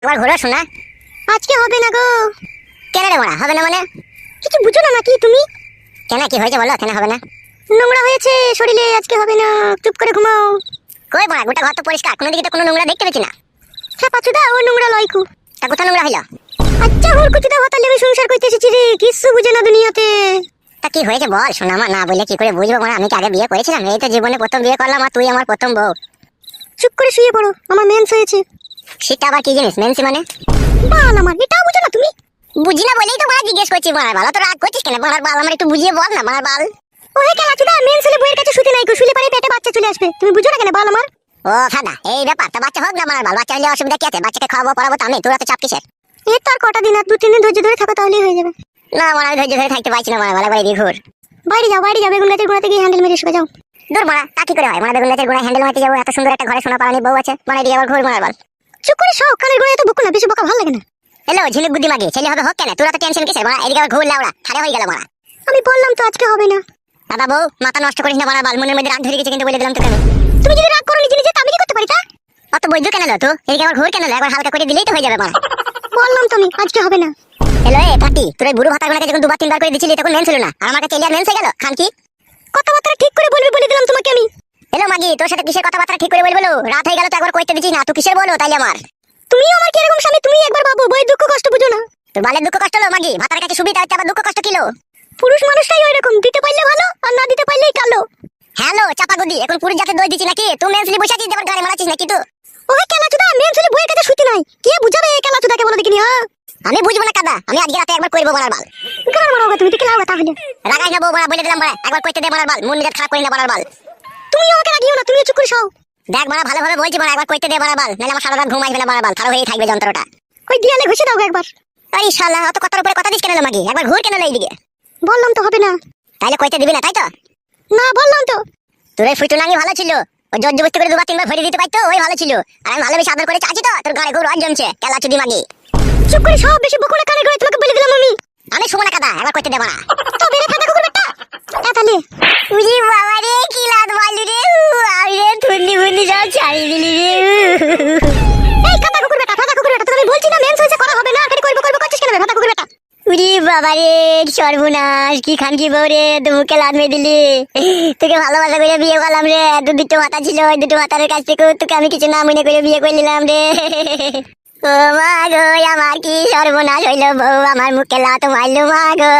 তোমার ঘোরা শোনা আজকে হবে না গো। কেন রে মারা হবে না মানে? কিছু বুঝো না নাকি তুমি? কেন কি হয়েছে বলো, কেন হবে না? নোংরা হয়েছে শরীরে, আজকে হবে না, চুপ করে ঘুমাও। কই মারা, গোটা ঘর তো পরিষ্কার, কোনো দিকে তো কোনো নোংরা দেখতে পেছি না। হ্যাঁ পাচুদা, ও নোংরা লয়কু। তা কোথা নোংরা হইলো? আচ্ছা হুর কুচুদা হতালে আমি সংসার করতে এসেছি রে, কিচ্ছু বুঝে না দুনিয়াতে। তা কি হয়েছে বল শোনা, আমার না বললে কি করে বুঝবো? মানে আমি কি আগে বিয়ে করেছিলাম? এই তো জীবনে প্রথম বিয়ে করলাম, আর তুই আমার প্রথম বউ। চুপ করে শুয়ে পড়ো, আমার মেন্স হয়েছে। সেটা আবার কি জিনিস মেন্সি মানে? বাল আমার, এটাও বুঝো না তুমি? বুঝি না বলেই তো মারা জিজ্ঞেস করছি। মারার বাল তো রাগ করছিস কেন? মারার বাল আমার একটু বুঝিয়ে বল না, মারার বাল। ও হে কেলাচুদা, মেন্স হলে বইয়ের কাছে শুতে নাই গো, শুলে পারে পেটে বাচ্চা চলে আসবে, তুমি বুঝো না কেন বাল আমার? ও ফাদা, এই ব্যাপার। তা বাচ্চা হোক না মারার বাল, বাচ্চা হলে অসুবিধা কি আছে? বাচ্চাকে খাওয়াবো পড়াবো তো আমি, তোরা তো চাপ কিসের? এই তো আর কটা দিন, আর 2-3 দিন ধৈর্য ধরে থাকো, তাহলেই হয়ে যাবে। না মারা, ধৈর্য ধরে থাকতে পারছি না মারার বাল, একবার এদিকে ঘুর। বাইরে যাও, বাইরে যাও, বেগুন গাছের গোড়াতে গিয়ে হ্যান্ডেল মেরে শুয়ে যাও। দূর মারা, তা কি করে হয়? মানে বেগুন গাছের গোড়ায় হ্যান্ডেল মারতে যাবো? এত সুন্দর একটা ঘরে সোনা পালানি বউ আছে, মানে এদিকে আবার ঘুর মারার বাল। চুপ করে শোও, কানের গোড়ায় তো বকো না, বেশি বকা ভালো লাগে না। হ্যালো ঝিনুক বুদ্ধি মাগি, ছেলে হবে হোক কেন? তোরা তো টেনশন কিসের? মারা এদিকে আবার ঘুর লাউড়া, ঠাড়া হয়ে গেল মারা। আমি বললাম তো আজকে হবে না। দাদা বউ মাথা নষ্ট করিস না মারার বাল, মনের মধ্যে রাগ ধরে গেছে কিন্তু বলে দিলাম তোকে আমি। তুমি যদি রাগ করো নিজে নিজে, তা আমি কি করতে পারি তা? অত বৈধ কেন লো তো? এদিকে আবার ঘুর কেন লো? একবার হালকা করে দিলেই তো হয়ে যাবে মারা। বললাম তো আমি আজকে হবে না। হ্যালো এ পাটি, তোর এই বুড়ো ভাতার গোনাকে যখন 2-3 বার করে দিছিলি তখন মেন ছিল না, আর আমার কাছে এলিয়ার মেন হয়ে গেল। খান কি কথাবার্তা ঠিক করে বলবি বলে দিলাম তোমাকে আমি। হ্যালো মাগি, তোর সাথে কিসের কথাবার্তা ঠিক করে বলবো? রাত হয়ে গেল তো একবার কইতে দিছিস না, তুই কিসের বলো তাইলে আমার? তুমিও আমার কি এরকম স্বামী? তুমি একবার ভাবো, বই দুঃখ কষ্ট বুঝো না। তোর বালের দুঃখ কষ্ট হলো মাগি, ভাতার কাছে সুবিধা হচ্ছে, আবার দুঃখ কষ্ট কিলো? পুরুষ মানুষটাই ওই রকম, দিতে পারলে ভালো আর না দিতে পারলেই কালো। হ্যালো চাপা গদি, এখন পুরুষ জাতে দই দিচ্ছি নাকি? তুই মেনসলি বসে আছিস, আবার গাড়ি মারাচ্ছিস নাকি তুই? ওই কেলাচুদা, মেন ছেলে বইয়ের কাছে শুতে নাই, কে বুঝাবে এই কেলাচুদাকে বলো দেখিনি? হ্যাঁ আমি বুঝবো না কাদা, আমি আজকে রাতে একবার কইবো মারার বাল। গান মারো তুমি, দেখে লাও তাহলে। রাগাই না বউ মারা, বলে দিলাম মারা, একবার কইতে দে মারার বাল, মন মেজাজ খারাপ করি না মারার বাল। তুমিও আমাকে রাগিও না, তুমিও চুপ করে শোও। দেখ মারা, ভালোভাবে বলছি মারা, একবার কইতে দে মারার বাল, নাহলে আমার সারা রাত ঘুম আসবে না মারার বাল, খারাপ হয়েই থাকবে যন্ত্রটা। ওই দিয়ালে ঘষে দাও গো একবার। এই শালা অত কথার উপরে কথা দিস কেন লো মাগি? একবার ঘুর কেন লো এইদিকে? বললাম তো হবে না। তাইলে কইতে দিবি না তাই তো? না বললাম তো। তোর এই ফুটুনাঙ্গি ভালো ছিল, ওই জোর জবস্তি করে 2-3 বার ভরে দিতে পারতো, ওই ভালো ছিল। আর আমি ভালোবেসে আদর করে চাচ্ছি তো, তোর গাড়ি খুব রজ জমছে কেলা চুদি মাগি। চুপ করে সব, বেশি বকো না, কানে করে তোমাকে বলে দিলাম আমি। আমি শুবো না কাদা, একবার কইতে দে মারা। তো বেরে ফাটা কুকুর বেটা। তাহলে উজি বাবা রে, কি লাদ মারলি রে! আমি রে ঠুন্ডি ফুন্ডি সব ছাড়ি দিলি রে। এই কাটা কুকুর বেটা, ফাটা কুকুর বেটা, তোকে আমি বলছি না মেন্স হয়েছে, করা হবে না, খালি করবো করবো করছিস কেন রে ফাটা কুকুর বেটা? উজি বাবা রে, সর্বনাশ! কি খান কি বউ রে, তুই মুখে লাদ মেরে দিলি। তোকে ভালোবাসা করে বিয়ে করলাম রে, দুটো মাথা ছিল, ওই দুটো মাথার কাছ থেকে তোকে আমি কিছু না মনে করে বিয়ে করে নিলাম রে। ও মা গো, আমার কি সর্বনাশ হইলো, বউ আমার মুখে লাত মারলো মা গো।